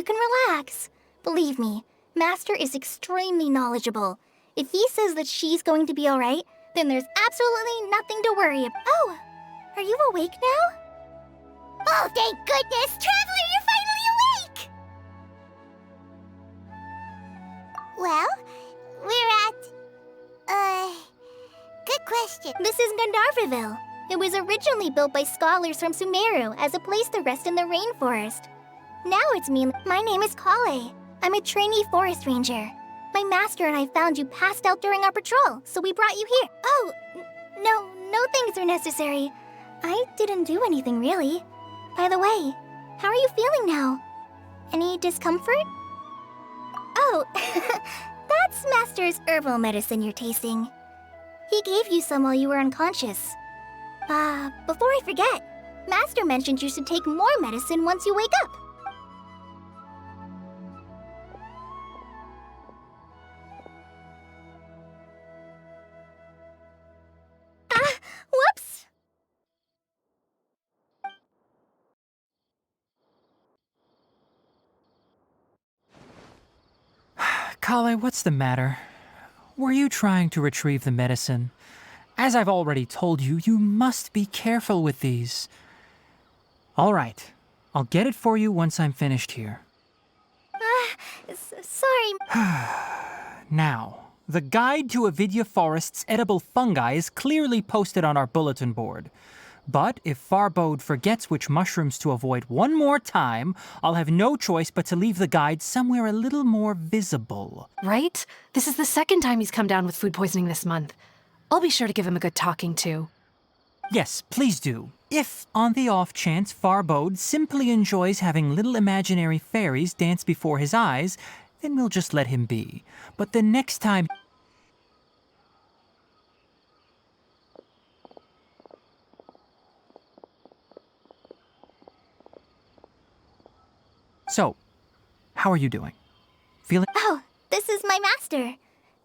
can relax. Believe me, Master is extremely knowledgeable. If he says that she's going to be alright, then there's absolutely nothing to worry about. Oh, are you awake now? Oh, thank goodness! Traveler, you're finally awake! Well, we're at... Good question. This is Gandharvaville. It was originally built by scholars from Sumero as a place to rest in the rainforest. Now it's me. My name is Kale. I'm a trainee forest ranger. My master and I found you passed out during our patrol, so we brought you here. Oh, no things are necessary. I didn't do anything, really. By the way, how are you feeling now? Any discomfort? Oh, that's Master's herbal medicine you're tasting. He gave you some while you were unconscious. Before I forget, Master mentioned you should take more medicine once you wake up. Whoops! Kale, what's the matter? Were you trying to retrieve the medicine? As I've already told you, you must be careful with these. All right, I'll get it for you once I'm finished here. Sorry. Now, the guide to Avidya Forest's edible fungi is clearly posted on our bulletin board. But if Farbode forgets which mushrooms to avoid one more time, I'll have no choice but to leave the guide somewhere a little more visible. Right? This is the second time he's come down with food poisoning this month. I'll be sure to give him a good talking to. Yes, please do. If, on the off chance, Farbode simply enjoys having little imaginary fairies dance before his eyes, then we'll just let him be. But the next time... So, how are you doing? Feeling... Oh, this is my master,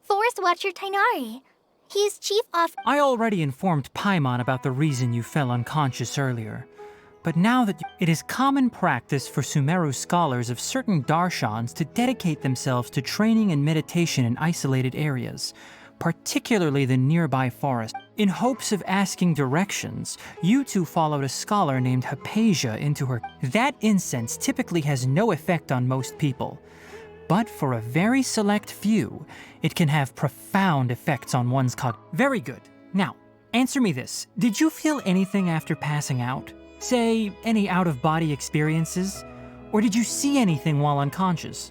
Forest Watcher Tignari. He's chief of... I already informed Paimon about the reason you fell unconscious earlier. But now that it is common practice for Sumeru scholars of certain darshans to dedicate themselves to training and meditation in isolated areas, particularly the nearby forest. In hopes of asking directions, you two followed a scholar named Hypatia into her. That incense typically has no effect on most people, but for a very select few, it can have profound effects on one's Very good. Now, answer me this. Did you feel anything after passing out? Say, any out-of-body experiences? Or did you see anything while unconscious?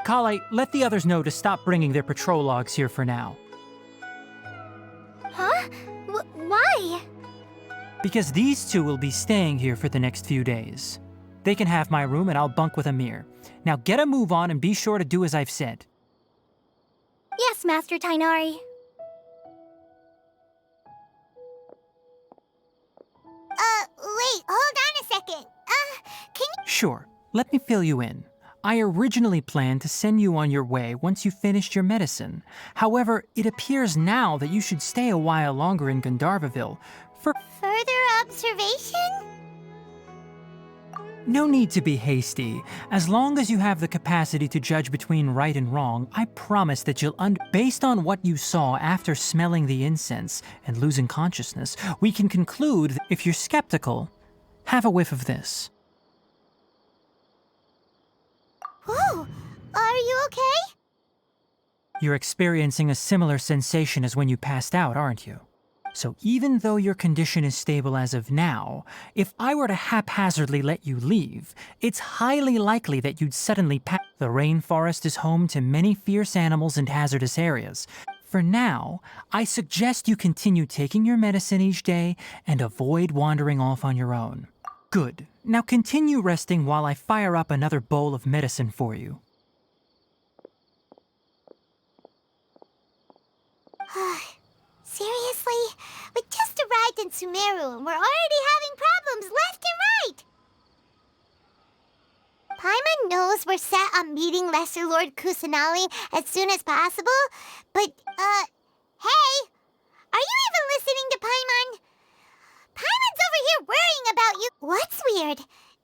Kale, let the others know to stop bringing their patrol logs here for now. Huh? Why? Because these two will be staying here for the next few days. They can have my room and I'll bunk with Amir. Now get a move on and be sure to do as I've said. Yes, Master Tignari. Wait, hold on a second. Can you... Sure, let me fill you in. I originally planned to send you on your way once you finished your medicine. However, it appears now that you should stay a while longer in Gandharvaville for Further observation? No need to be hasty. As long as you have the capacity to judge between right and wrong, I promise that you'll Based on what you saw after smelling the incense and losing consciousness, we can conclude that if you're skeptical, have a whiff of this. Whoa, are you okay? You're experiencing a similar sensation as when you passed out, aren't you? So even though your condition is stable as of now, if I were to haphazardly let you leave, it's highly likely that you'd suddenly The rainforest is home to many fierce animals and hazardous areas. For now, I suggest you continue taking your medicine each day and avoid wandering off on your own. Good. Now continue resting while I fire up another bowl of medicine for you. Seriously? We just arrived in Sumero and we're already having problems left and right! Paimon knows we're set on meeting Lesser Lord Kusanali as soon as possible, but, hey! Are you even listening to Paimon? Paimon's over here worrying about you. What's weird?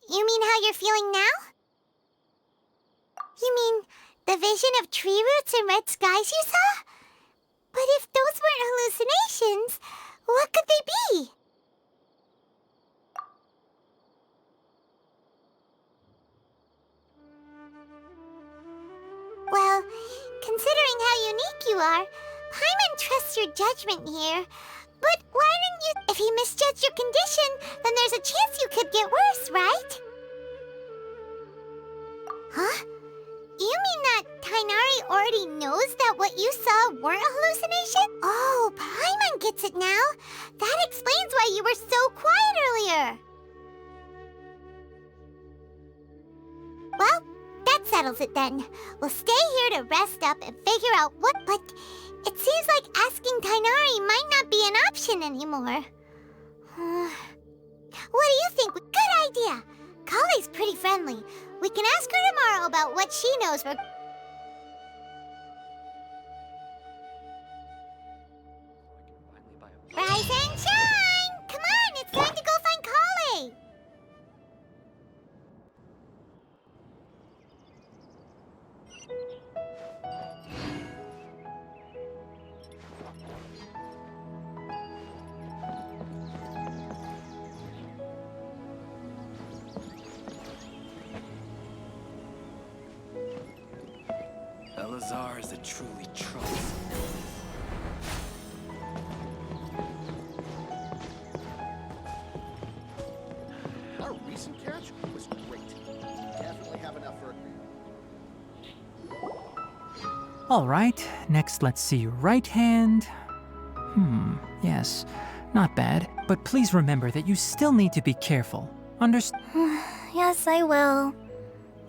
You mean how you're feeling now? You mean the vision of tree roots and red skies you saw? But if those weren't hallucinations, what could they be? Well, considering how unique you are, Paimon trusts your judgment here. But why didn't you... If he misjudged your condition, then there's a chance you could get worse, right? Huh? You mean that Tighnari already knows that what you saw weren't hallucinations? Oh, Paimon gets it now. That explains why you were so quiet earlier. Well, that settles it then. We'll stay here to rest up and figure out what... But it seems like asking Tighnari might not be an option anymore. What do you think? Good idea. Kale's pretty friendly. We can ask her tomorrow about what she knows for... Rise and shine! Come on, it's time to go find Kale! Elazar is a truly troublesome. Our recent catch was great. Definitely have enough for... All right, next let's see your right hand. Yes, not bad. But please remember that you still need to be careful. Yes, I will.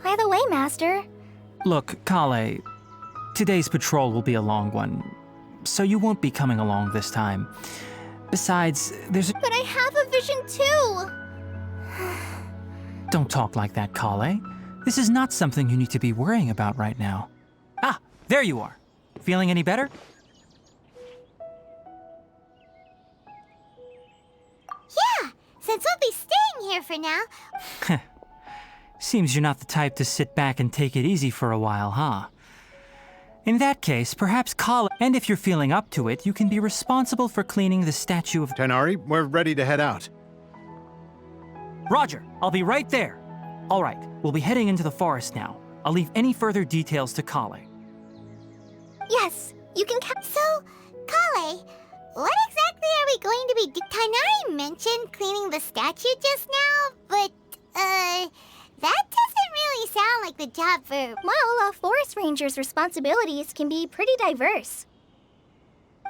By the way, Master. Look, Kale, today's patrol will be a long one, so you won't be coming along this time. Besides, there's But I have a vision too! Don't talk like that, Kale. This is not something you need to be worrying about right now. Ah, there you are. Feeling any better? Yeah, since we'll be staying here for now. Seems you're not the type to sit back and take it easy for a while, huh? In that case, perhaps Kale, and if you're feeling up to it, you can be responsible for cleaning the statue of... Tighnari, we're ready to head out. Roger, I'll be right there. All right, we'll be heading into the forest now. I'll leave any further details to Kale. Yes, you can So, Kale, what exactly are we going to be Tighnari mentioned cleaning the statue just now, but, that doesn't really sound like the job for... Well, a forest ranger's responsibilities can be pretty diverse.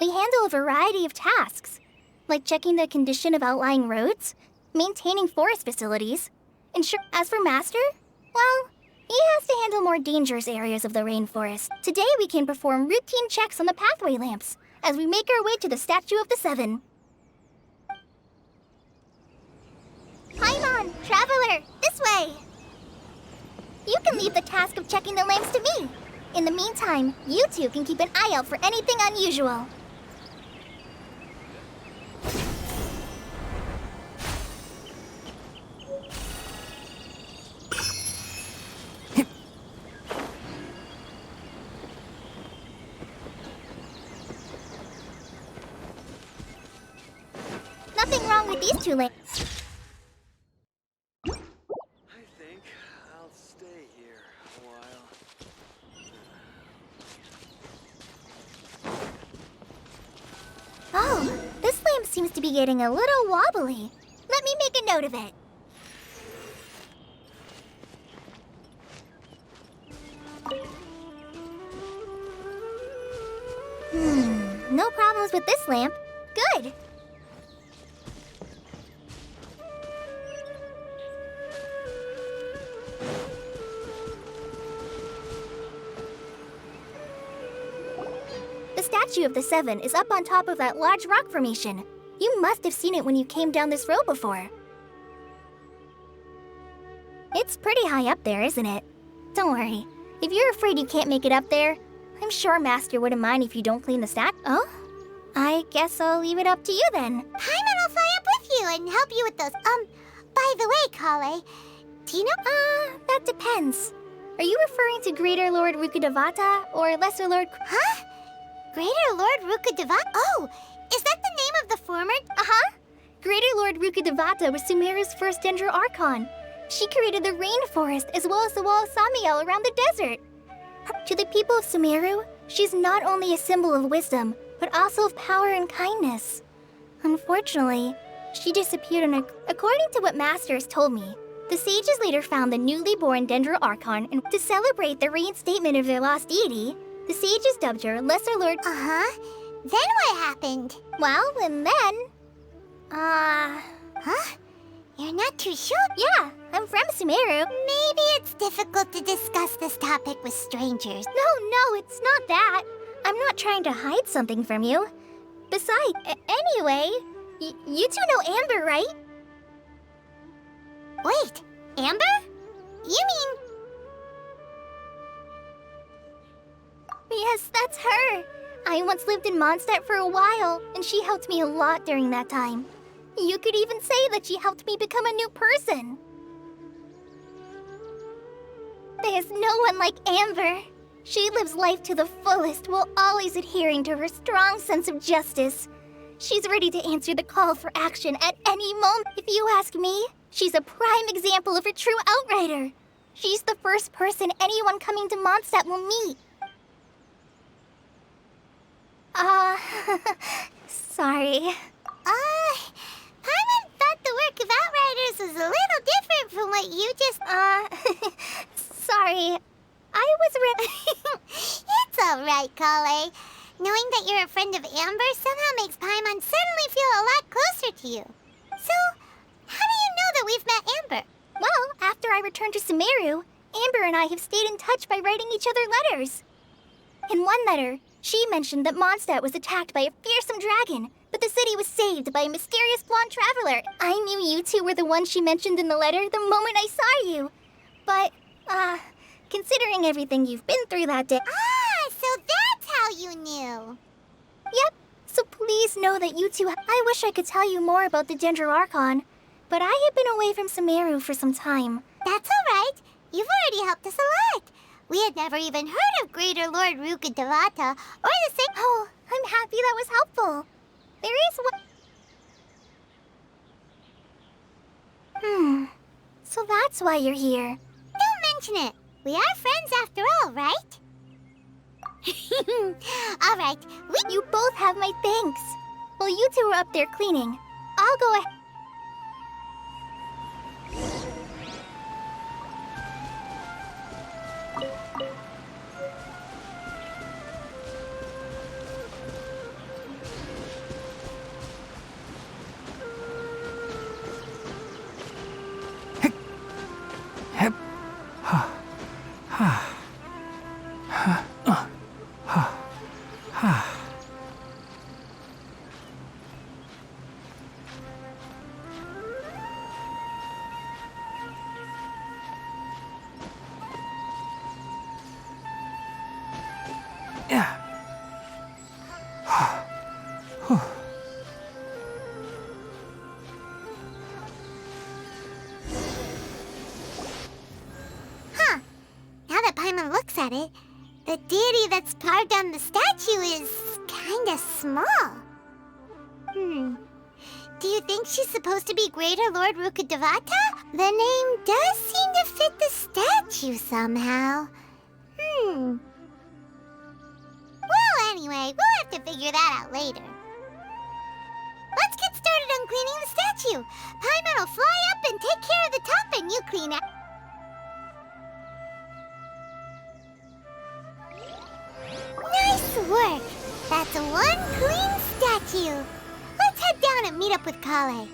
They handle a variety of tasks, like checking the condition of outlying roads, maintaining forest facilities, As for Master, well, he has to handle more dangerous areas of the rainforest. Today we can perform routine checks on the pathway lamps as we make our way to the Statue of the Seven. Paimon, Traveler, this way! You can leave the task of checking the lamps to me. In the meantime, you two can keep an eye out for anything unusual. Nothing wrong with these two lamps. I think I'll stay here a while. Oh, this lamp seems to be getting a little wobbly. Let me make a note of it. No problems with this lamp. Good. The Statue of the Seven is up on top of that large rock formation. You must have seen it when you came down this road before. It's pretty high up there, isn't it? Don't worry. If you're afraid you can't make it up there, I'm sure Master wouldn't mind if you don't clean the statue. Oh? I guess I'll leave it up to you then. Paimon will fly up with you and help you with those. By the way, Kale, do you know? That depends. Are you referring to Greater Lord Rukkhadevata or Lesser Lord? Huh? Greater Lord Rukkhadevata? Oh, is that the name of the former? Uh-huh. Greater Lord Rukkhadevata was Sumeru's first Dendro Archon. She created the rainforest as well as the wall of Samiel around the desert. To the people of Sumeru, she's not only a symbol of wisdom, but also of power and kindness. Unfortunately, she disappeared according to what Masters told me. The sages later found the newly born Dendro Archon, and to celebrate the reinstatement of their lost deity, the sages dubbed her Lesser Lord. Uh-huh. Then what happened? Well, and then... Huh? You're not too sure? Yeah, I'm from Sumeru. Maybe it's difficult to discuss this topic with strangers. No, it's not that. I'm not trying to hide something from you. Besides, anyway, you two know Amber, right? Wait, Amber? You mean... Yes, that's her. I once lived in Mondstadt for a while, and she helped me a lot during that time. You could even say that she helped me become a new person. There's no one like Amber. She lives life to the fullest while always adhering to her strong sense of justice. She's ready to answer the call for action at any moment. If you ask me, she's a prime example of a true outrider. She's the first person anyone coming to Mondstadt will meet. Sorry. Paimon thought the work of Outriders was a little different from what you just, sorry. I was It's alright, Kale. Knowing that you're a friend of Amber somehow makes Paimon suddenly feel a lot closer to you. So, how do you know that we've met Amber? Well, after I returned to Sumeru, Amber and I have stayed in touch by writing each other letters. In one letter, she mentioned that Mondstadt was attacked by a fearsome dragon, but the city was saved by a mysterious blonde traveler. I knew you two were the ones she mentioned in the letter the moment I saw you. But, considering everything you've been through that day... so that's how you knew. Yep, so please know that you two... I wish I could tell you more about the Dendro Archon, but I have been away from Sumeru for some time. That's alright. You've already helped us a lot. We had never even heard of Greater Lord Rukkhadevata or the same... Oh, I'm happy that was helpful. There is one... So that's why you're here. Don't mention it. We are friends after all, right? All right, You both have my thanks. While you two are up there cleaning, I'll go ahead... At it, the deity that's carved on the statue is kinda small. Do you think she's supposed to be Greater Lord Rukkhadevata? The name does seem to fit the statue somehow. Well, anyway, we'll have to figure that out later. Let's get started on cleaning the statue. Paimon will fly up and take care of the top and you clean up. Nice work! That's one clean statue. Let's head down and meet up with Kale.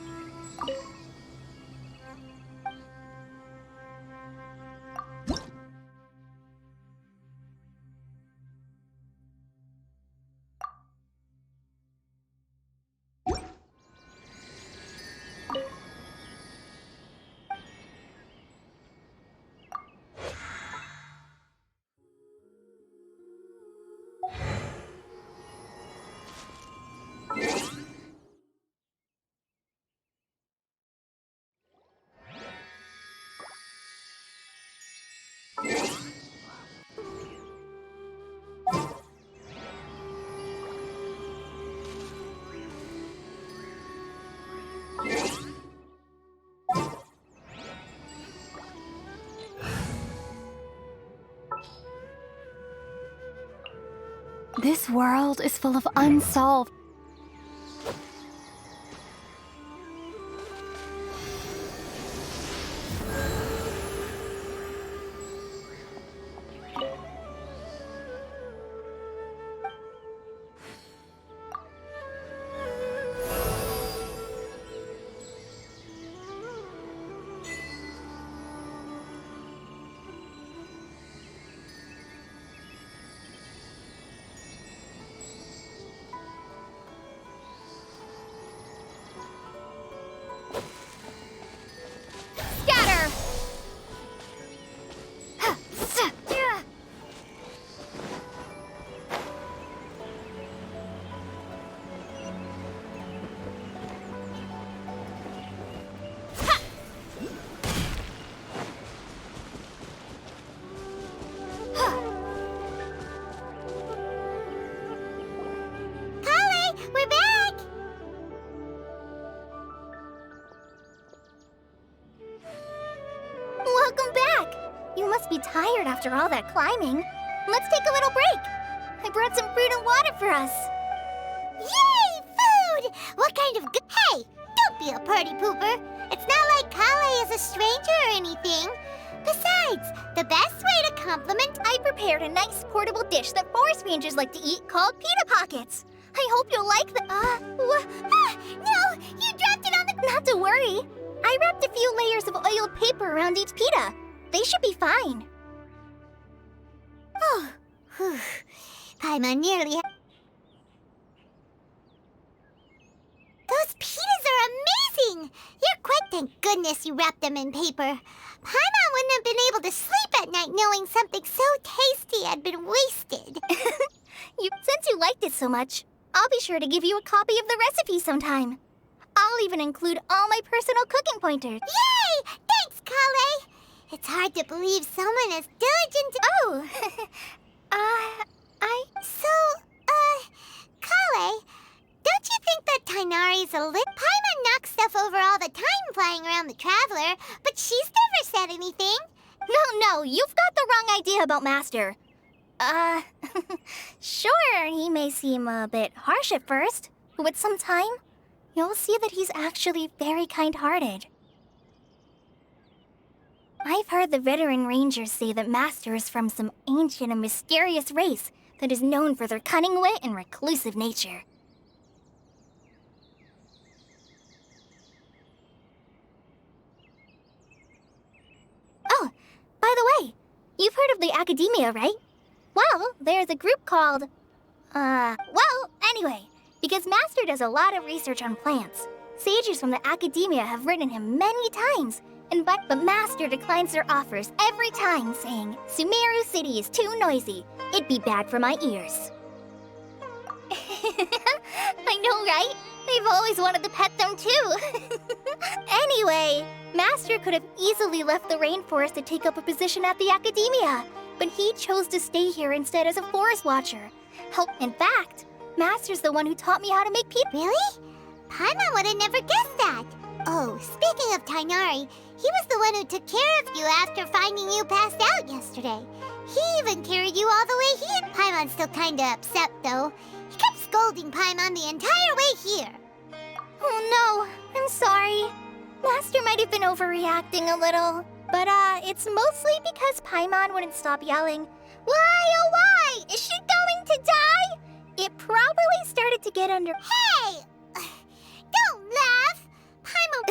This world is full of unsolved. Scatter! Kale, we're back! Welcome back! You must be tired after all that climbing. Let's take a little break. I brought some fruit and water for us. Yay! Food! What kind of Hey! Don't be a party pooper. It's not like Kale is a stranger or anything. Besides, the best way to compliment, I prepared a nice portable dish that forest rangers like to eat called pita pockets. I hope you'll like them. No! You dropped it on the... Not to worry. I wrapped a few layers of oiled paper around each pita. They should be fine. Oh, whew. Paimon nearly... Those pitas are amazing! You're quite thank goodness you wrapped them in paper. Paimon wouldn't have been able to sleep at night knowing something so tasty had been wasted. Since you liked it so much, I'll be sure to give you a copy of the recipe sometime. I'll even include all my personal cooking pointers. Yay! Thanks, Kale! It's hard to believe someone as diligent... Oh! Kale, don't you think that Tignari's a lit... Paimon knocks stuff over all the time flying around the Traveler, but she's never said anything. No, you've got the wrong idea about Master. Sure, he may seem a bit harsh at first, but with some time, you'll see that he's actually very kind-hearted. I've heard the veteran rangers say that Master is from some ancient and mysterious race that is known for their cunning wit and reclusive nature. Oh, by the way, you've heard of the Academia, right? Well, there's a group called... anyway, because Master does a lot of research on plants, sages from the Academia have written him many times, but Master declines their offers every time, saying, Sumeru City is too noisy. It'd be bad for my ears. I know, right? I've always wanted to pet them too. Anyway, Master could have easily left the rainforest to take up a position at the Academia, but he chose to stay here instead as a forest watcher. In fact, Master's the one who taught me how to make pita. Really? Paimon would have never guessed that. Oh, speaking of Tignari, he was the one who took care of you after finding you passed out yesterday. He even carried you all the way here. Paimon's still kinda upset, though. He kept scolding Paimon the entire way here. Oh no, I'm sorry. Master might have been overreacting a little. But, it's mostly because Paimon wouldn't stop yelling, Why, oh why? Is she going to die? It probably started to get under... Hey! Don't laugh! Paimon...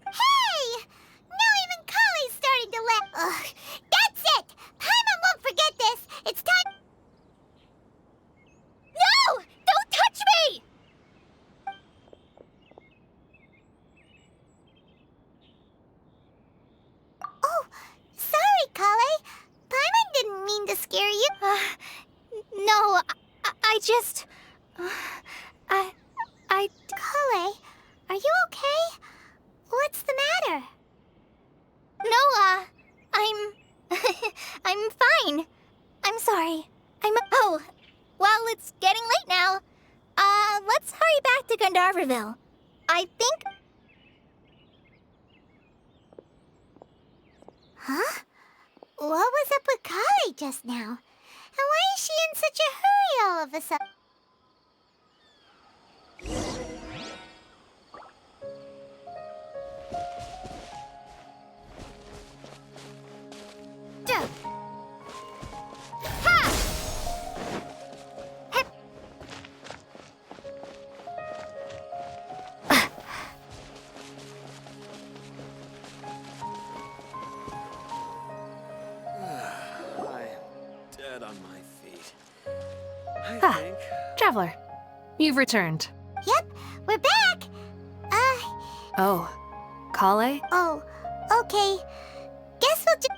Hey! Now even Kale's starting to laugh. Ugh, that's it! Paimon won't forget this! It's time... No! Don't touch me! Oh, sorry, Kale. Paimon didn't mean to scare you. No, I just... Kale, are you okay? What's the matter? No, I'm fine. I'm sorry. Oh, well, it's getting late now. Let's hurry back to Gandharville. I think... Huh? What was up with Kale just now? why is she in such a hurry all of a sudden? Dead on my feet. I Ah, think. Traveler, you've returned. Yep, we're back. Oh, Kale? Oh, okay. Guess we'll just...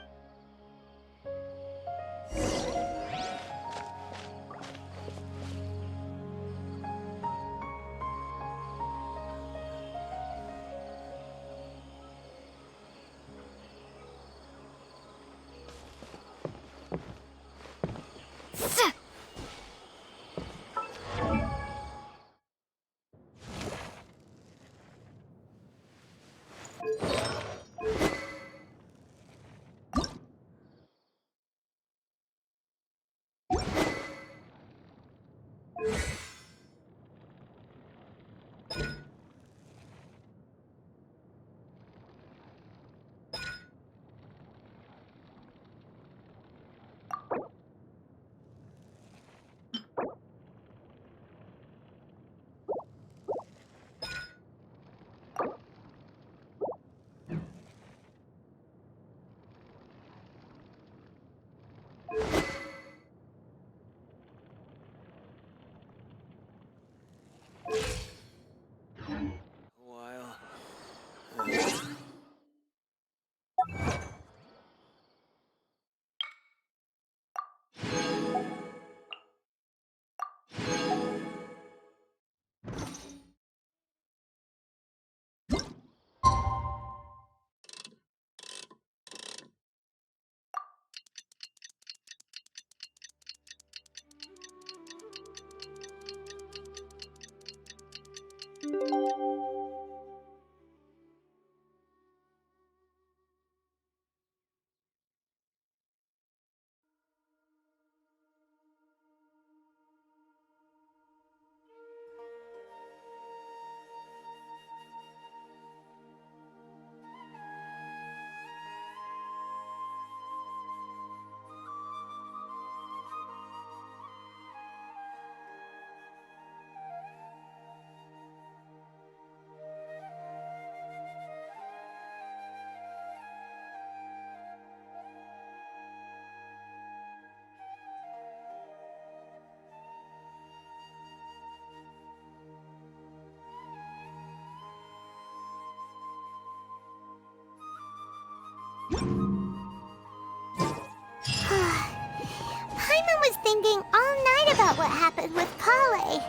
Paimon was thinking all night about what happened with Kale,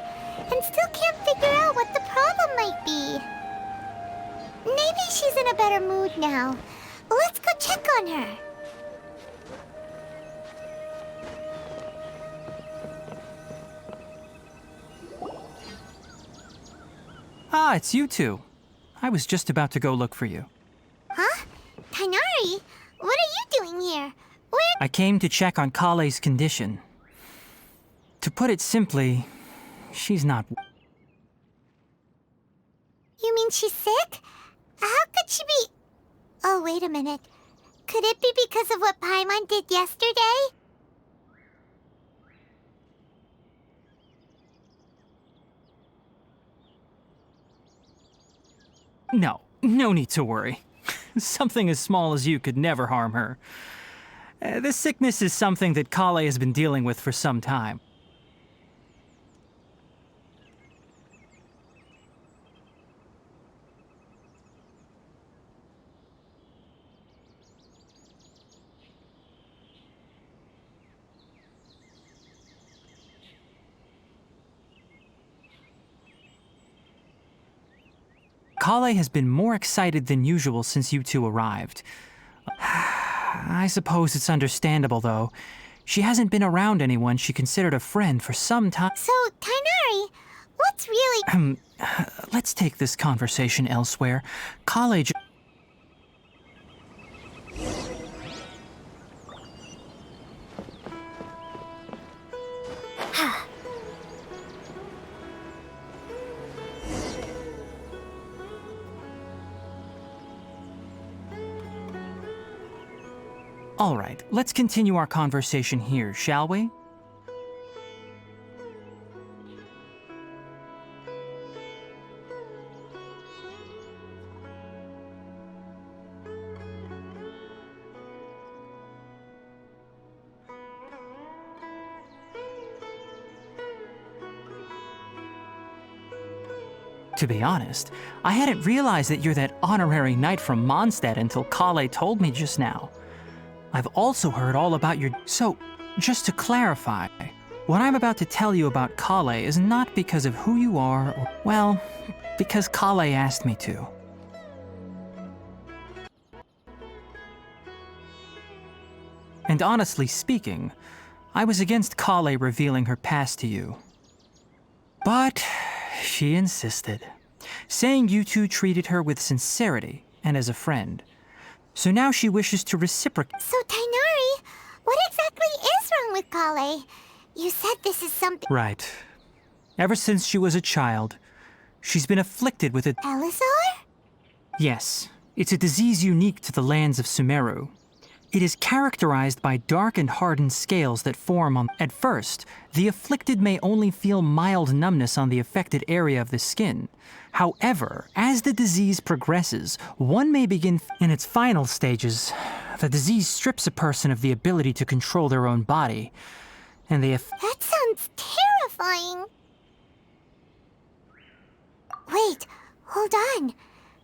and still can't figure out what the problem might be. Maybe she's in a better mood now. Let's go check on her. Ah, it's you two. I was just about to go look for you. Huh? Tynari? What are you doing here? Where... I came to check on Kale's condition. To put it simply, she's not... You mean she's sick? How could she be... Oh, wait a minute. Could it be because of what Paimon did yesterday? No need to worry. Something as small as you could never harm her. This sickness is something that Kale has been dealing with for some time. Kale has been more excited than usual since you two arrived. I suppose it's understandable, though. She hasn't been around anyone she considered a friend for some time. So, Tynari, what's really... Let's take this conversation elsewhere. College... All right, let's continue our conversation here, shall we? To be honest, I hadn't realized that you're that honorary knight from Mondstadt until Kale told me just now. I've also heard all about your... So, just to clarify, what I'm about to tell you about Kale is not because of who you are or... Well, because Kale asked me to. And honestly speaking, I was against Kale revealing her past to you. But she insisted, saying you two treated her with sincerity and as a friend. So now she wishes to reciprocate. So, Tighnari, what exactly is wrong with Kale? You said this is something... Right. Ever since she was a child, she's been afflicted with a... Elazar? Yes, it's a disease unique to the lands of Sumeru. It is characterized by dark and hardened scales that form on... At first, the afflicted may only feel mild numbness on the affected area of the skin. However, as the disease progresses, one may begin... In its final stages, the disease strips a person of the ability to control their own body, and they... That sounds terrifying. Wait, hold on.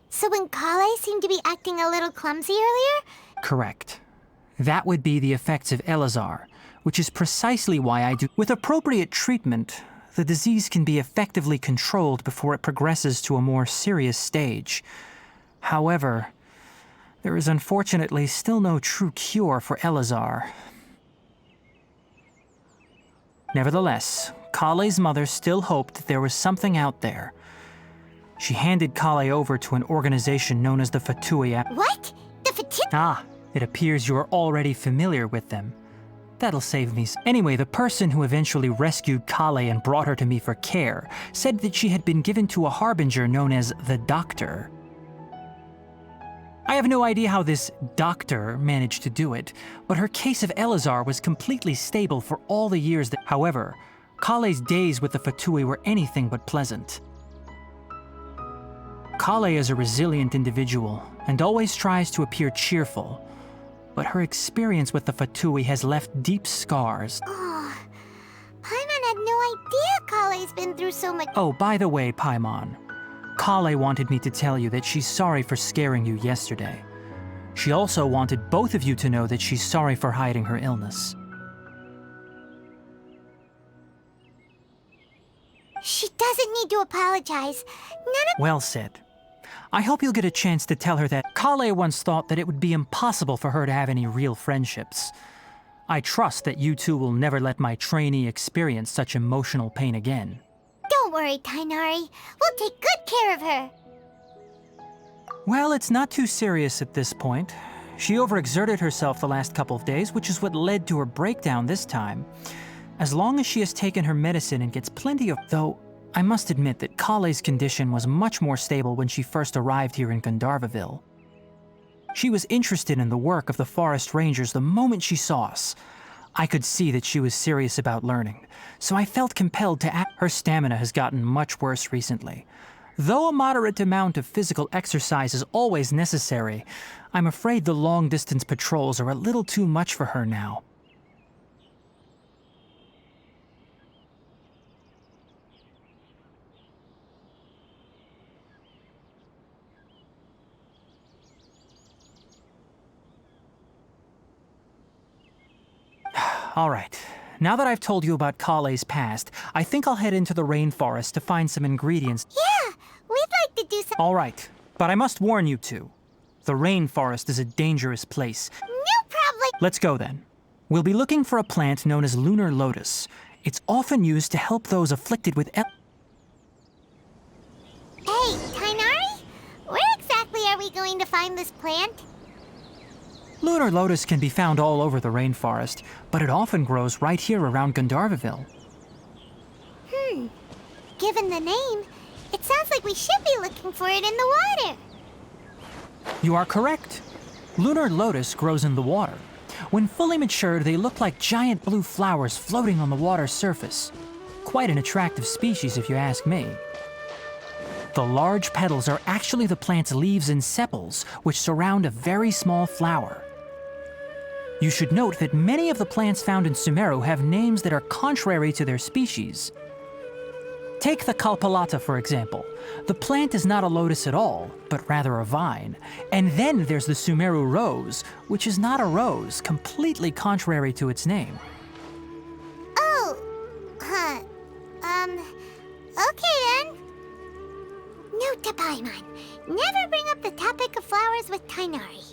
So when Kale seemed to be acting a little clumsy earlier? Correct. That would be the effects of Elazar, which is precisely why I do... With appropriate treatment, the disease can be effectively controlled before it progresses to a more serious stage. However, there is unfortunately still no true cure for Elazar. Nevertheless, Kale's mother still hoped that there was something out there. She handed Kale over to an organization known as the Fatui. What? The Fatui? Ah, it appears you're already familiar with them. That'll save me. Anyway, the person who eventually rescued Kale and brought her to me for care said that she had been given to a harbinger known as the Doctor. I have no idea how this doctor managed to do it, but her case of Elazar was completely stable for all the years that... However, Kale's days with the Fatui were anything but pleasant. Kale is a resilient individual and always tries to appear cheerful, but her experience with the Fatui has left deep scars. Oh, Paimon had no idea Kale's been through so much. Oh, by the way, Paimon, Kale wanted me to tell you that she's sorry for scaring you yesterday. She also wanted both of you to know that she's sorry for hiding her illness. She doesn't need to apologize. Well said. I hope you'll get a chance to tell her that Kale once thought that it would be impossible for her to have any real friendships. I trust that you two will never let my trainee experience such emotional pain again. Don't worry, Tighnari. We'll take good care of her. Well, it's not too serious at this point. She overexerted herself the last couple of days, which is what led to her breakdown this time. As long as she has taken her medicine and gets plenty of... Though, I must admit that Kale's condition was much more stable when she first arrived here in Gandharvaville. She was interested in the work of the forest rangers the moment she saw us. I could see that she was serious about learning, so I felt compelled to act. Her stamina has gotten much worse recently. Though a moderate amount of physical exercise is always necessary, I'm afraid the long-distance patrols are a little too much for her now. All right. Now that I've told you about Kale's past, I think I'll head into the rainforest to find some ingredients. Yeah, we'd like to do some... All right, but I must warn you two. The rainforest is a dangerous place. No problem. Let's go then. We'll be looking for a plant known as lunar lotus. It's often used to help those afflicted with... Hey, Tighnari? Where exactly are we going to find this plant? Lunar lotus can be found all over the rainforest, but it often grows right here around Gandharvaville. Given the name, it sounds like we should be looking for it in the water. You are correct. Lunar lotus grows in the water. When fully matured, they look like giant blue flowers floating on the water's surface. Quite an attractive species, if you ask me. The large petals are actually the plant's leaves and sepals, which surround a very small flower. You should note that many of the plants found in Sumero have names that are contrary to their species. Take the Kalpalata, for example. The plant is not a lotus at all, but rather a vine. And then there's the Sumeru rose, which is not a rose, completely contrary to its name. Oh, okay then. Note to Paimon, never bring up the topic of flowers with Tighnari.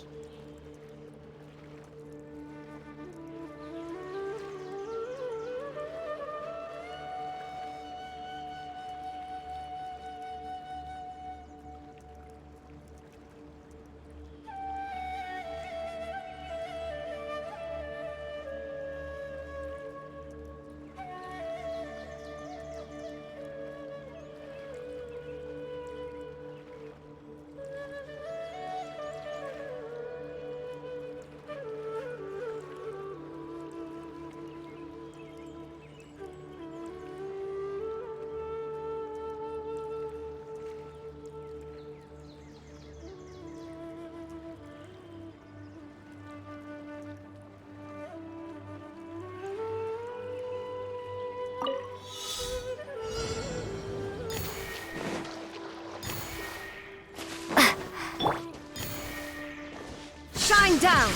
Shine down!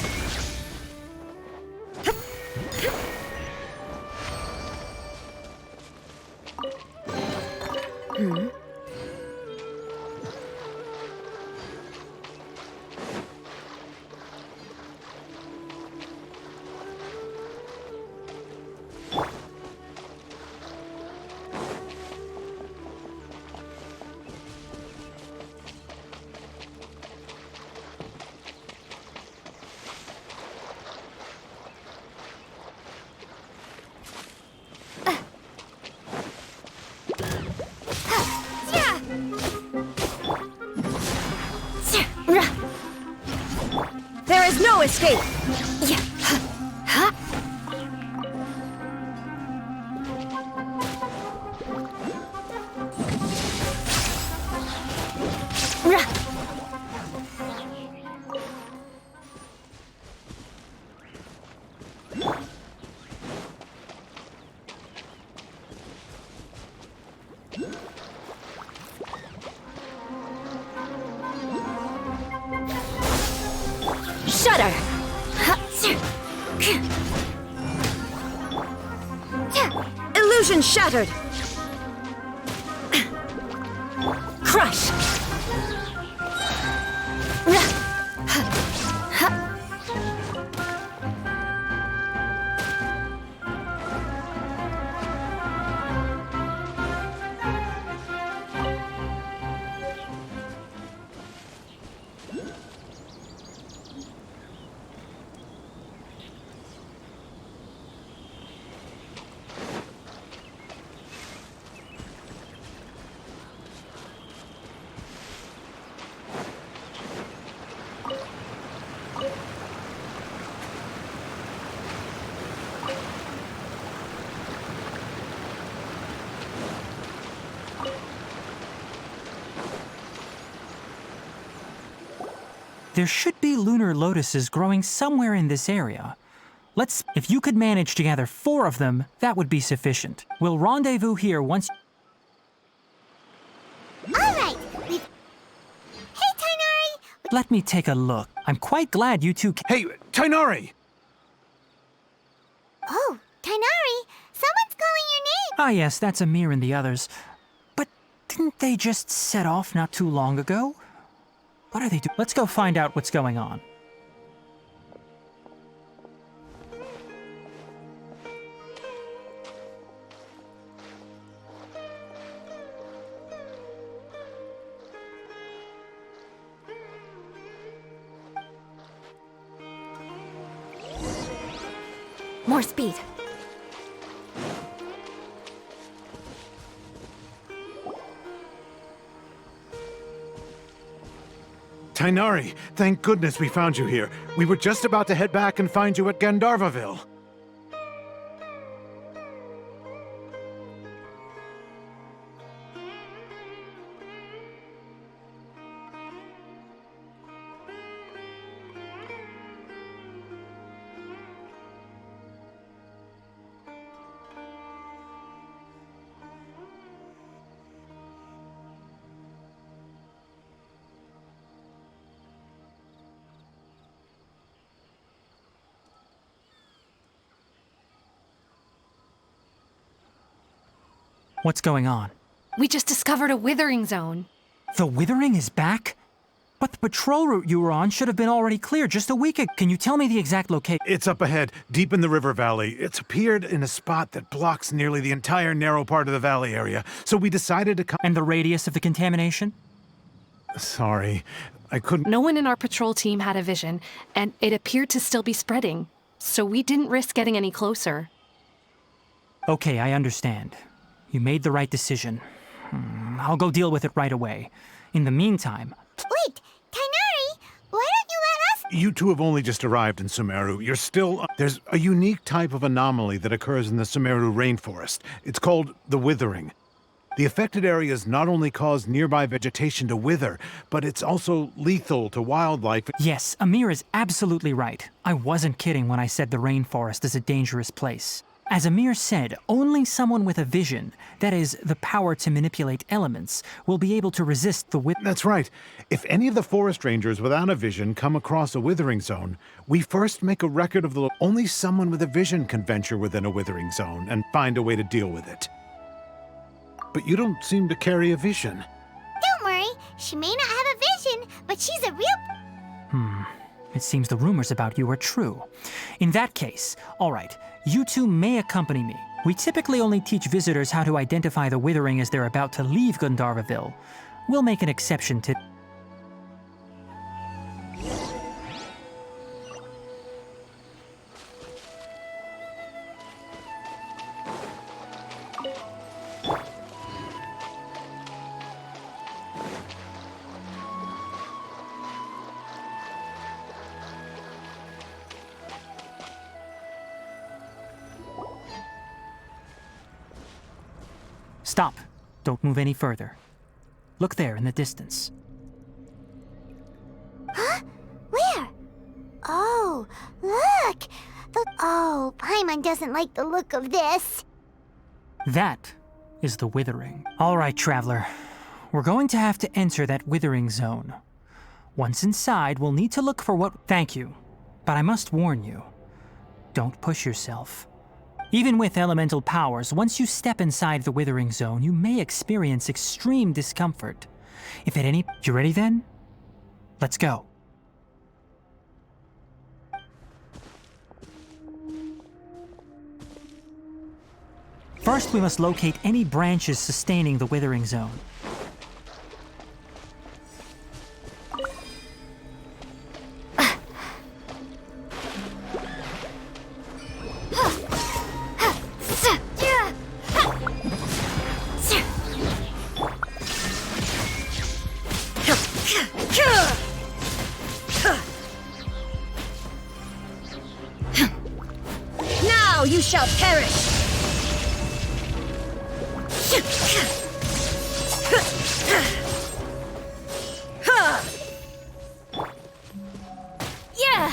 There is no escape! Shudder! Illusion shattered! Crush! There should be lunar lotuses growing somewhere in this area. If you could manage to gather 4 of them, that would be sufficient. We'll rendezvous here once... Alright, Hey, Tighnari! Let me take a look. I'm quite glad you two... Hey, Tighnari! Oh, Tighnari, someone's calling your name! Ah yes, that's Amir and the others. But didn't they just set off not too long ago? What are they doing? Let's go find out what's going on. More speed. Tighnari, thank goodness we found you here. We were just about to head back and find you at Gandharvaville. What's going on? We just discovered a withering zone. The withering is back? But the patrol route you were on should have been already cleared just a week ago. Can you tell me the exact location? It's up ahead, deep in the river valley. It's appeared in a spot that blocks nearly the entire narrow part of the valley area. So we decided to come. And the radius of the contamination? Sorry, I couldn't. No one in our patrol team had a vision, and it appeared to still be spreading. So we didn't risk getting any closer. Okay, I understand. You made the right decision. I'll go deal with it right away. In the meantime... Wait, Tighnari, why don't you let us... You two have only just arrived in Sumero. You're still... There's a unique type of anomaly that occurs in the Sumero rainforest. It's called the withering. The affected areas not only cause nearby vegetation to wither, but it's also lethal to wildlife. Yes, Amir is absolutely right. I wasn't kidding when I said the rainforest is a dangerous place. As Amir said, only someone with a vision, that is, the power to manipulate elements, will be able to resist the That's right. If any of the forest rangers without a vision come across a withering zone, we first make a record of the... Only someone with a vision can venture within a withering zone and find a way to deal with it. But you don't seem to carry a vision. Don't worry, she may not have a vision, but she's a real... It seems the rumors about you are true. In that case, all right, you two may accompany me. We typically only teach visitors how to identify the withering as they're about to leave Gandharvaville. We'll make an exception to... Stop. Don't move any further. Look there in the distance. Huh? Where? Oh, look! Oh, Paimon doesn't like the look of this. That is the withering. All right, traveler. We're going to have to enter that withering zone. Once inside, we'll need to look for what... Thank you. But I must warn you. Don't push yourself. Even with elemental powers, once you step inside the withering zone, you may experience extreme discomfort. If at any... You ready then? Let's go. First, we must locate any branches sustaining the withering zone. Now you shall perish! Yeah!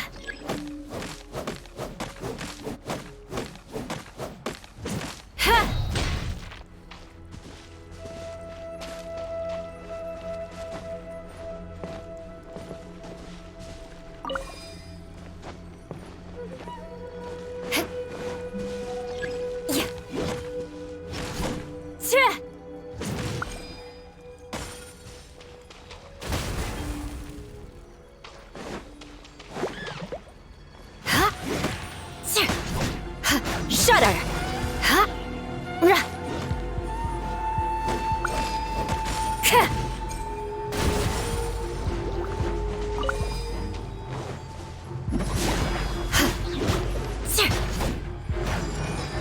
Shudder! Huh? Ruh. Huh.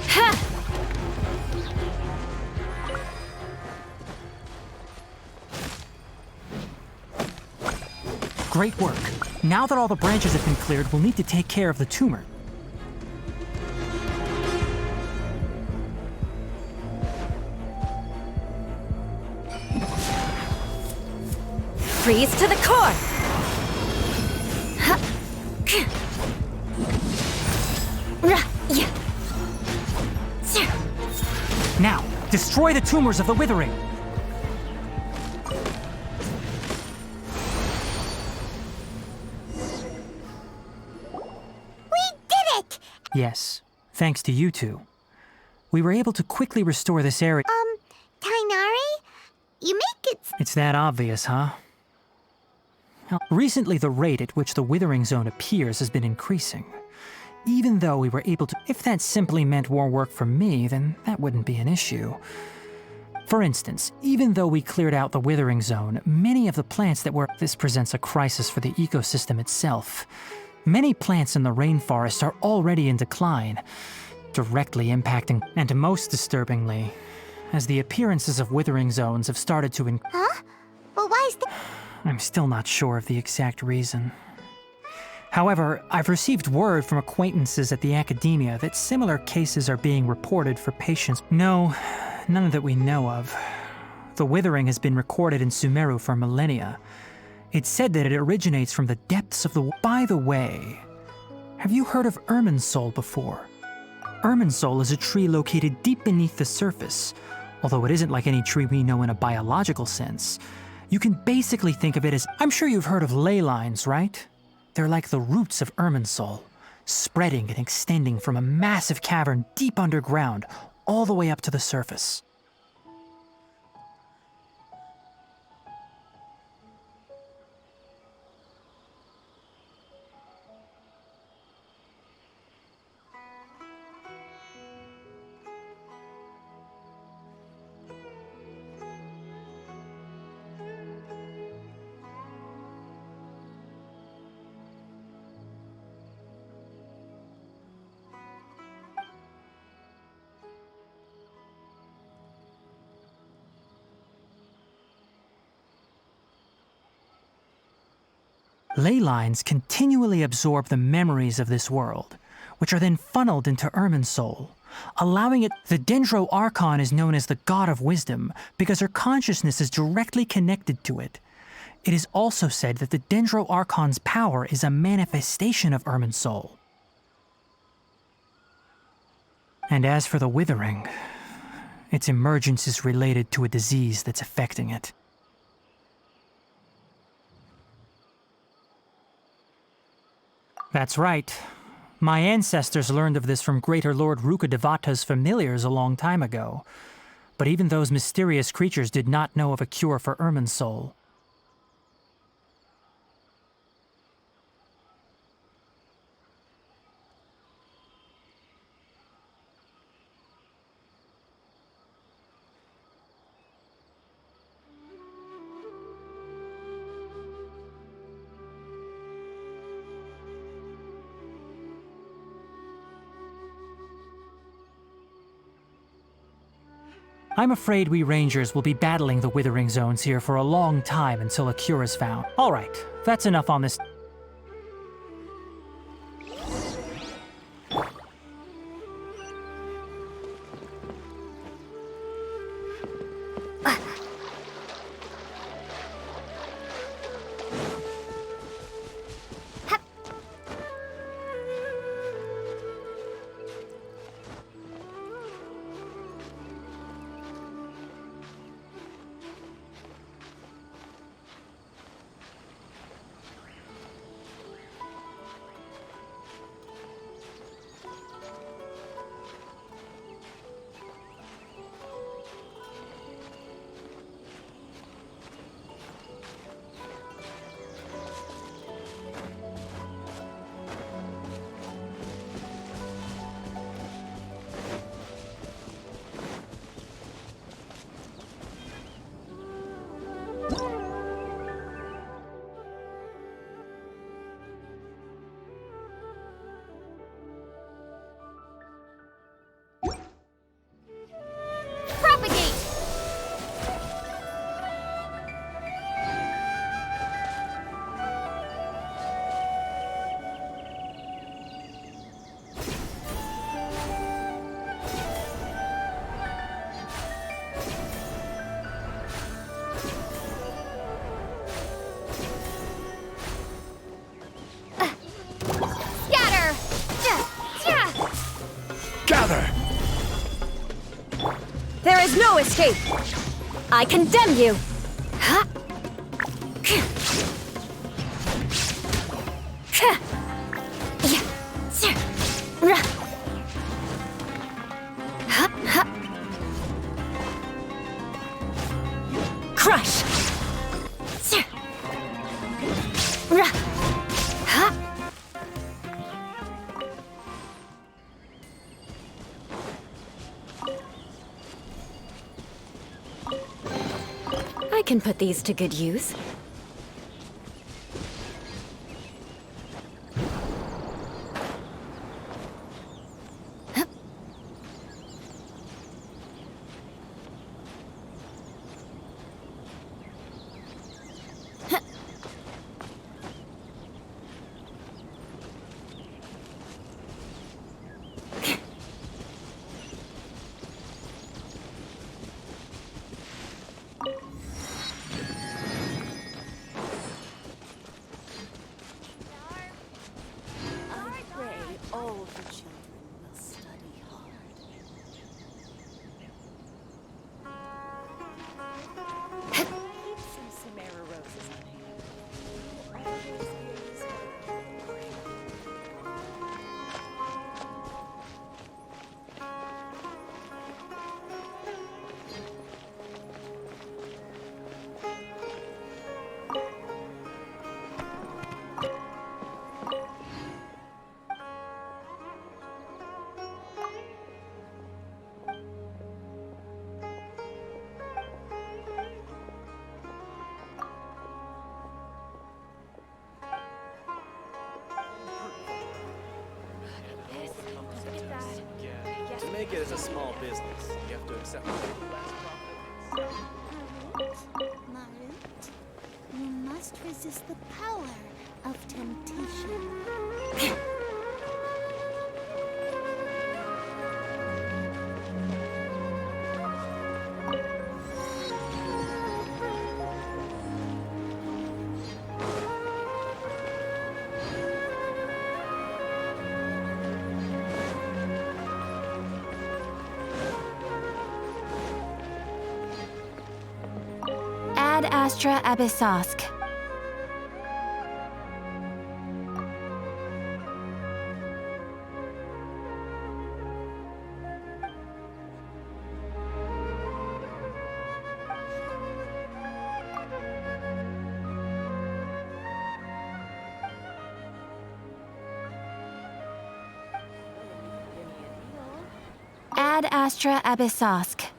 Huh. Great work. Now that all the branches have been cleared, we'll need to take care of the tumor. Freeze to the core! Now, destroy the tumors of the withering. We did it! Yes, thanks to you two. We were able to quickly restore this area. Tignari? You make it... It's that obvious, huh? Well, recently, the rate at which the withering zone appears has been increasing. Even though we were able to... If that simply meant more work for me, then that wouldn't be an issue. For instance, even though we cleared out the withering zone, many of the plants that were... This presents a crisis for the ecosystem itself. Many plants in the rainforest are already in decline, directly impacting... And most disturbingly, as the appearances of withering zones have started to... Huh? But why is that... I'm still not sure of the exact reason. However, I've received word from acquaintances at the academia that similar cases are being reported for patients. No, none that we know of. The withering has been recorded in Sumero for millennia. It's said that it originates from the depths of the... By the way, have you heard of Irminsul before? Irminsul is a tree located deep beneath the surface. Although it isn't like any tree we know in a biological sense. You can basically think of it as... I'm sure you've heard of ley lines, right? They're like the roots of Irminsul, spreading and extending from a massive cavern deep underground, all the way up to the surface. Ley lines continually absorb the memories of this world, which are then funneled into Irminsul, allowing it... The Dendro-Archon is known as the God of Wisdom because her consciousness is directly connected to it. It is also said that the Dendro-Archon's power is a manifestation of Irminsul. And as for the withering, its emergence is related to a disease that's affecting it. That's right. My ancestors learned of this from Greater Lord Rukkhadevata's familiars a long time ago. But even those mysterious creatures did not know of a cure for Irminsul. I'm afraid we Rangers will be battling the withering zones here for a long time until a cure is found. All right, that's enough on this. together! There is no escape! I condemn you! Ha! Crush! I can put these to good use. All the children will study hard. Keep some Sumera roses on hand. To make it as a small business, you have to accept Marut, you must resist the power of temptation. Ad Astra Abyssosk. Ad Astra Abyssosk.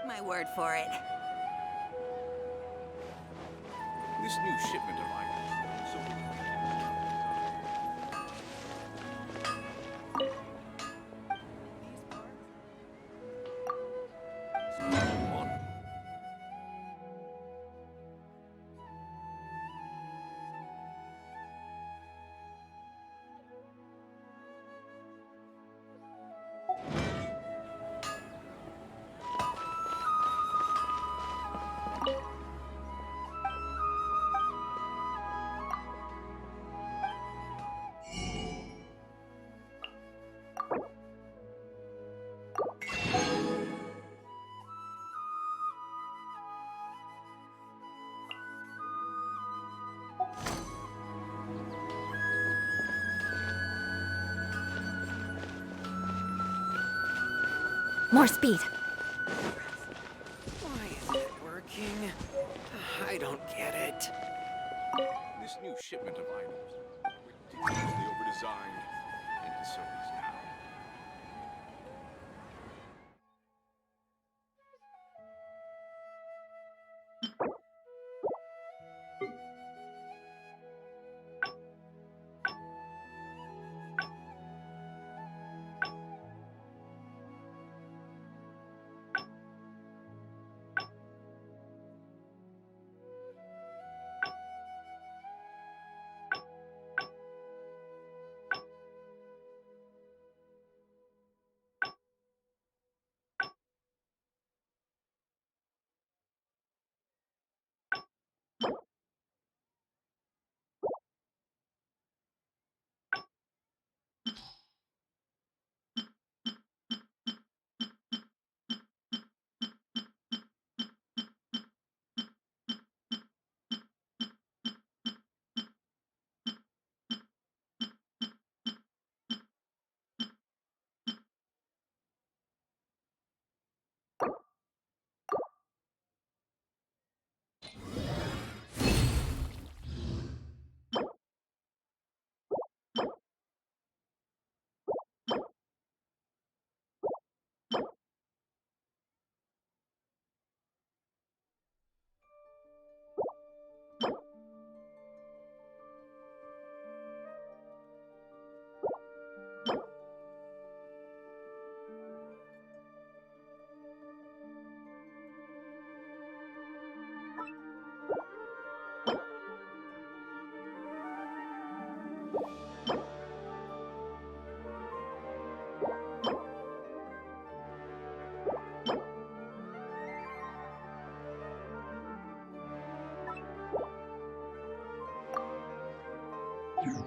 My word for it. This new shipment of items. So More speed. Why isn't it working? I don't get it. This new shipment of items, ridiculously overdesigned, and so is now.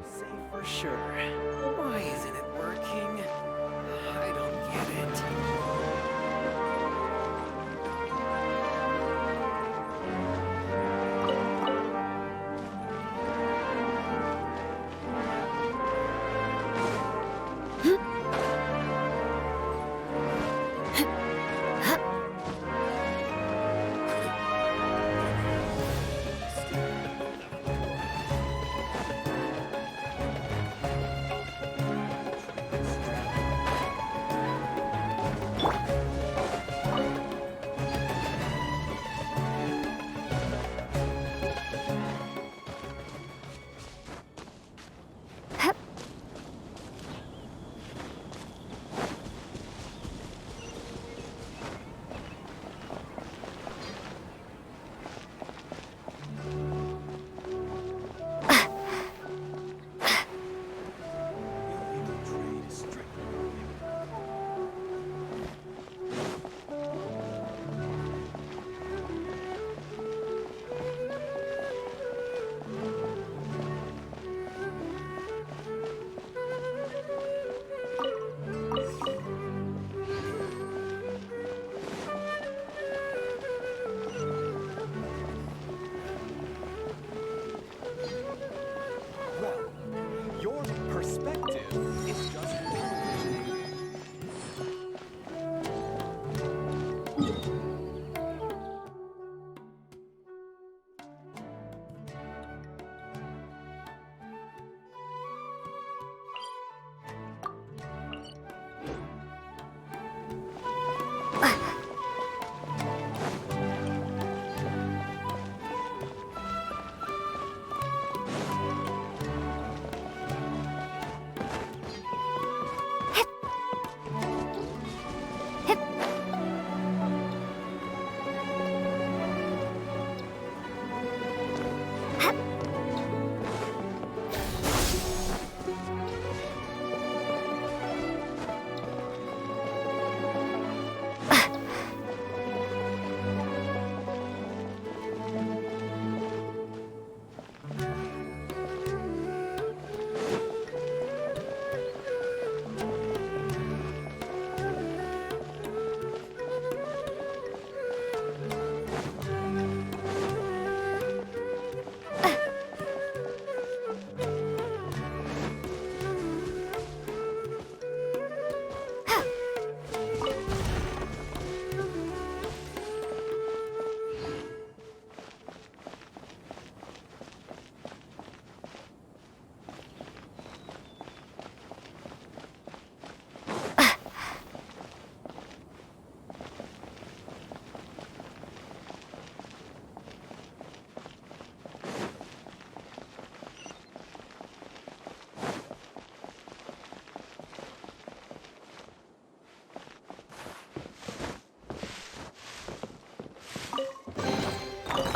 Say for sure. Why isn't it working? I don't get it.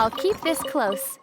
I'll keep this close.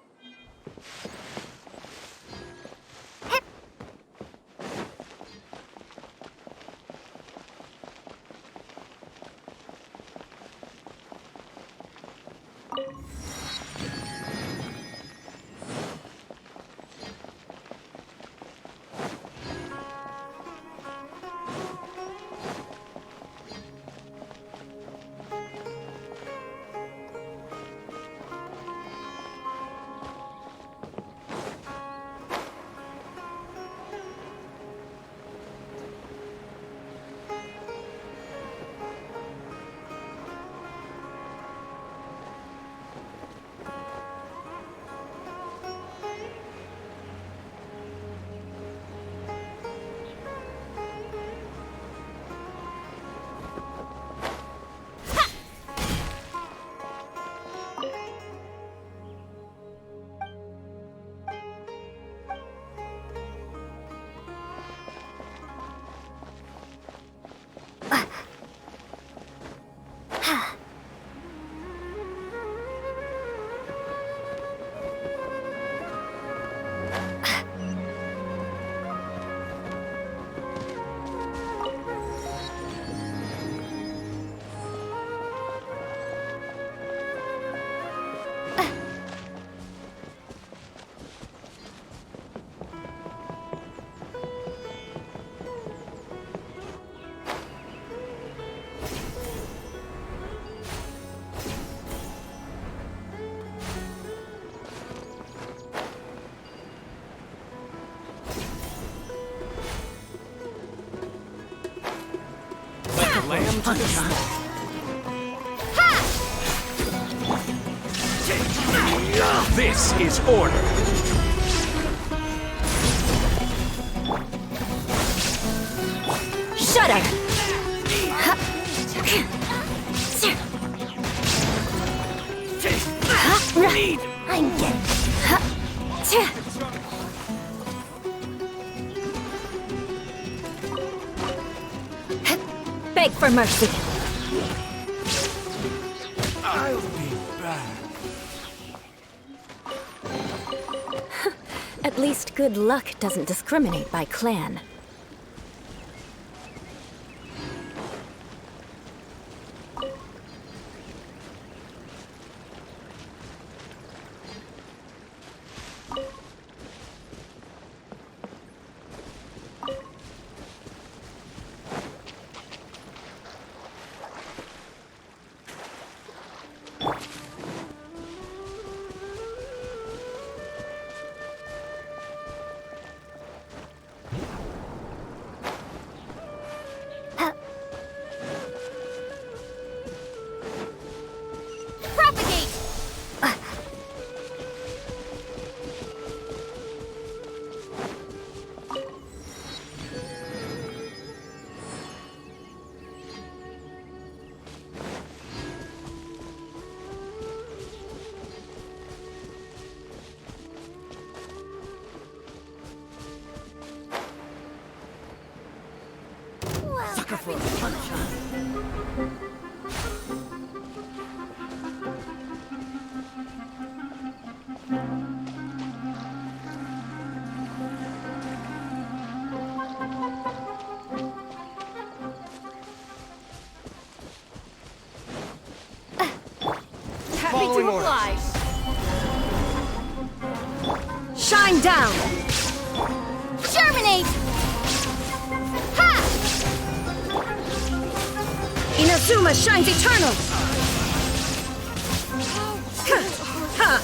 Lamb to the slaughter. This is order. Shudder! Need. I'm getting... Beg for mercy. I'll be back. At least good luck doesn't discriminate by clan. Sucker for a punch, huh? Following orders. Shine down! Germinate! Ha! Inazuma shines eternal! Ha! Huh?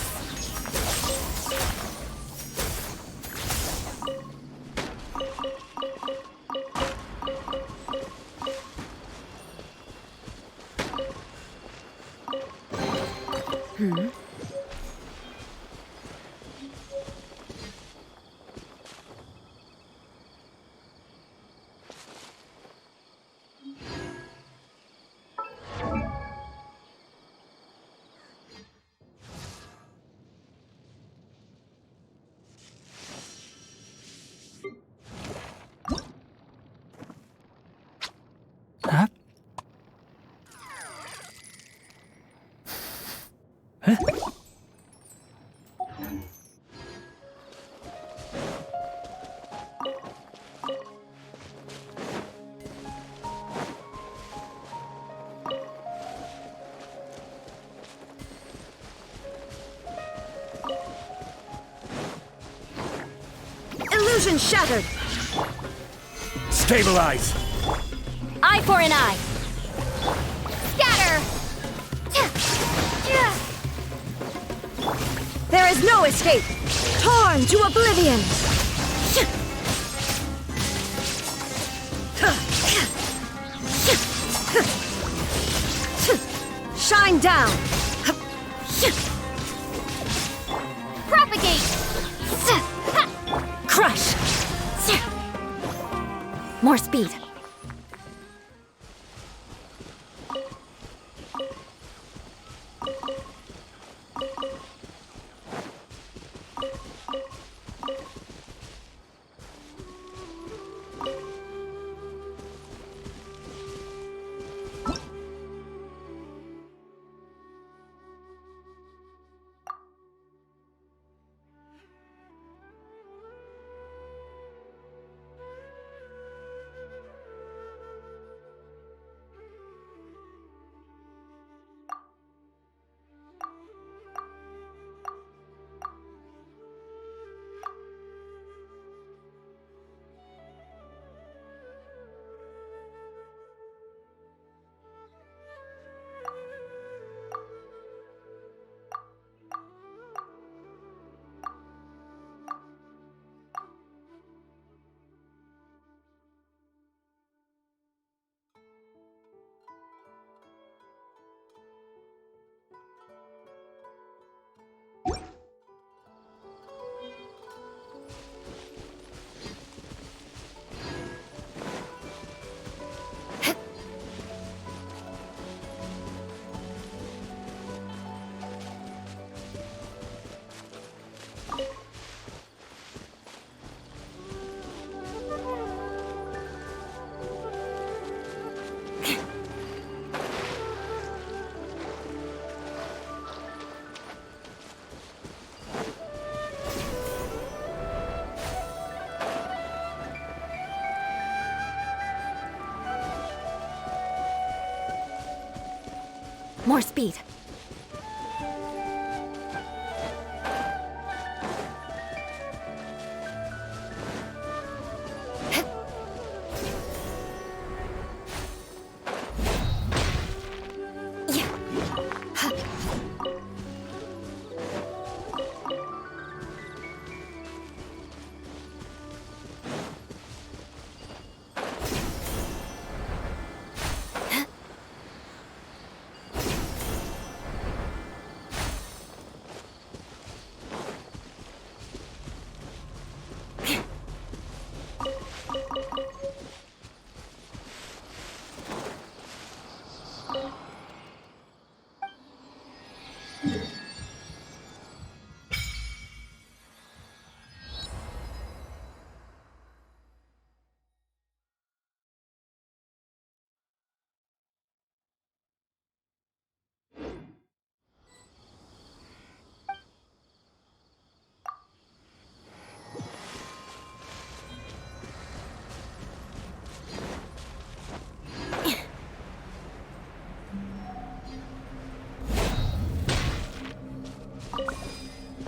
Huh? Illusion shattered! Stabilize! Eye for an eye! Scatter! There is no escape! Torn to oblivion! Shine down! Propagate! Crush! More speed. More speed.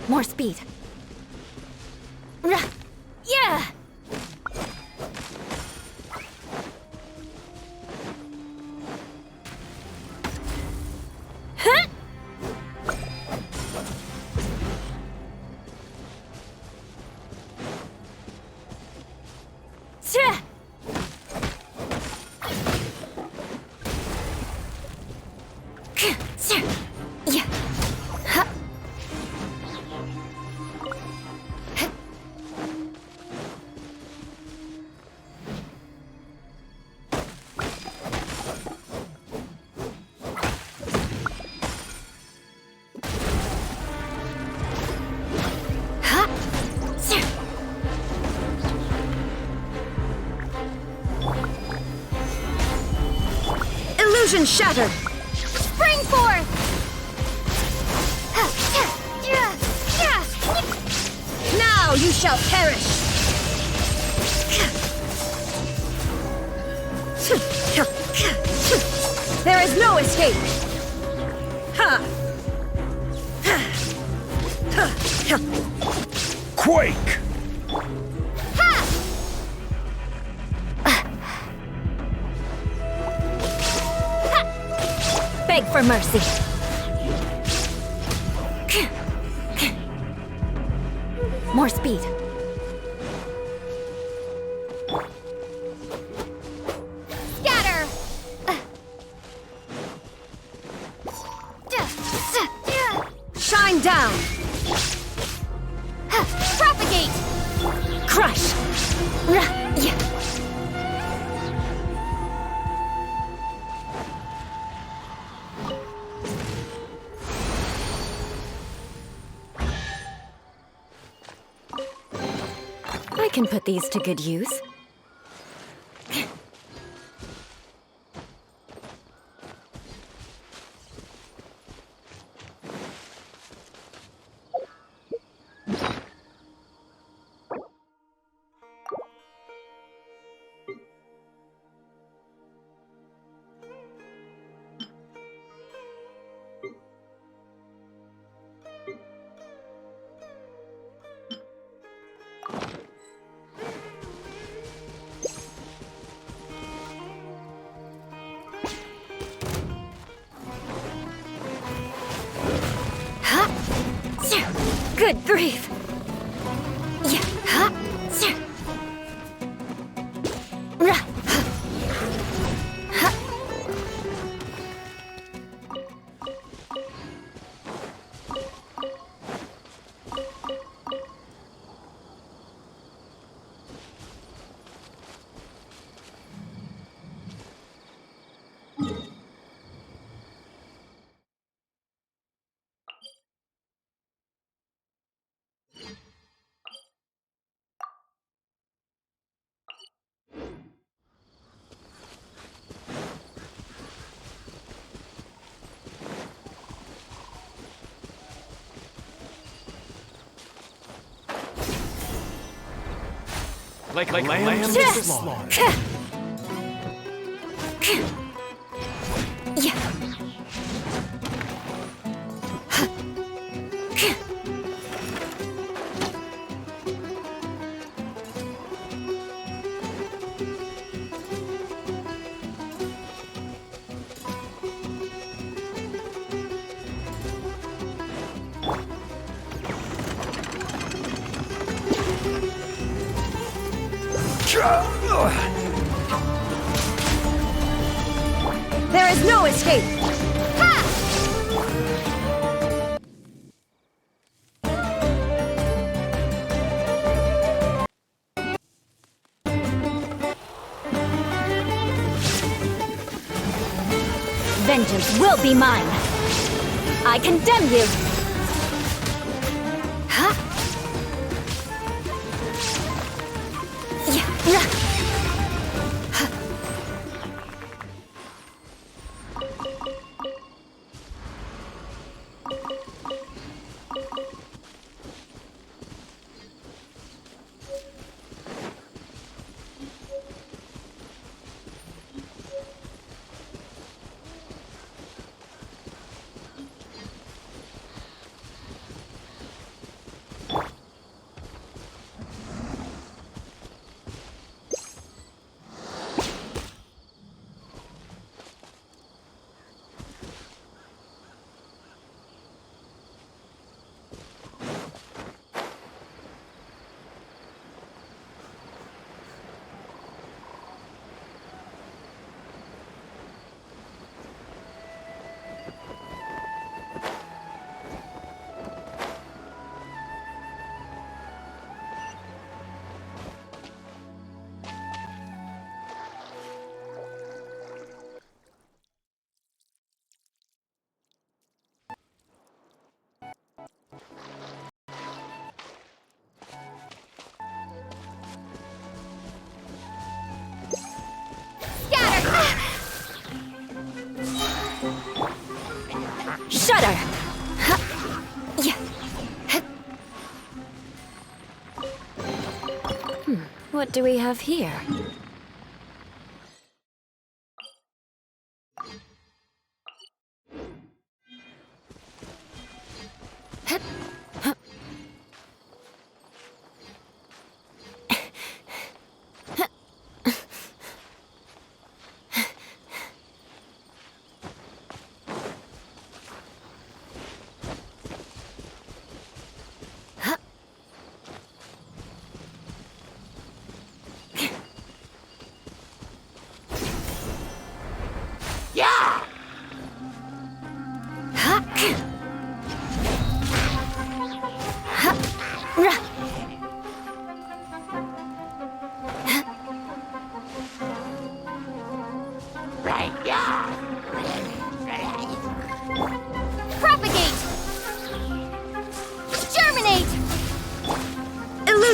More speed. Yeah! Huh? Tch! Yeah. Huh. Illusion shattered! Spring forth! Now you shall perish! There is no escape! Quake! Ha! for mercy. More speed. Scatter! Shine down. Propagate! Crush. I can put these to good use. Good grief! Like lamb to the slaughter. There is no escape! Vengeance will be mine! I condemn you! Shudder! What do we have here?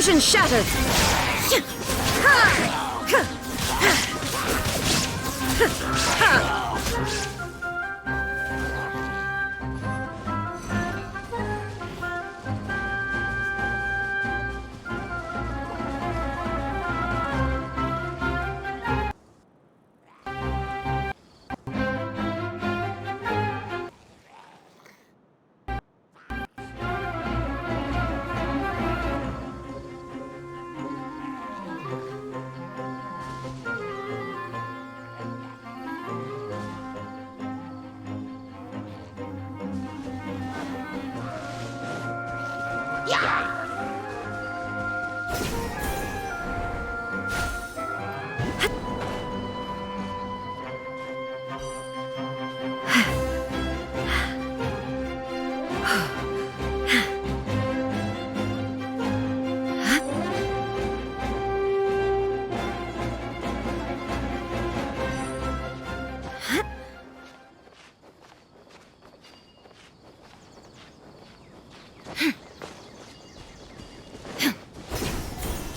Illusion shattered!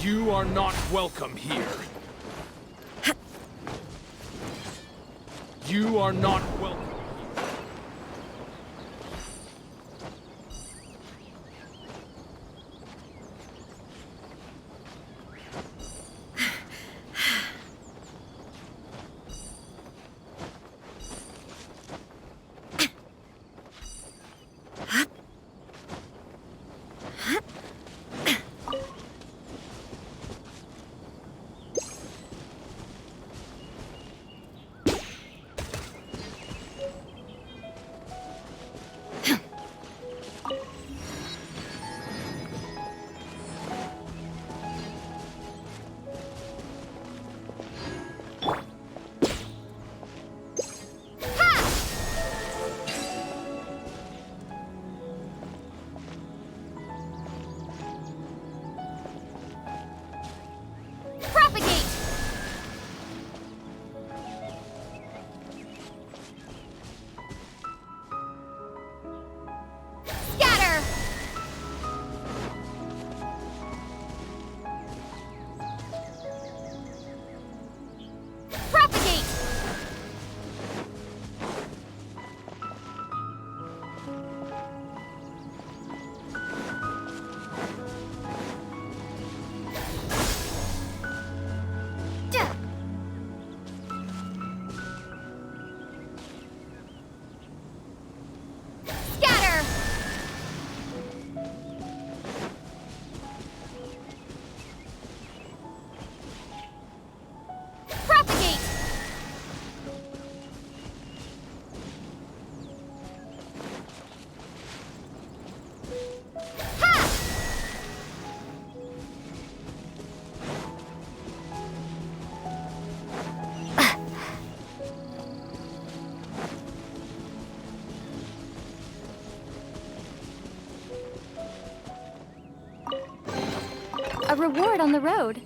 You are not welcome here. You are not welcome. A reward on the road.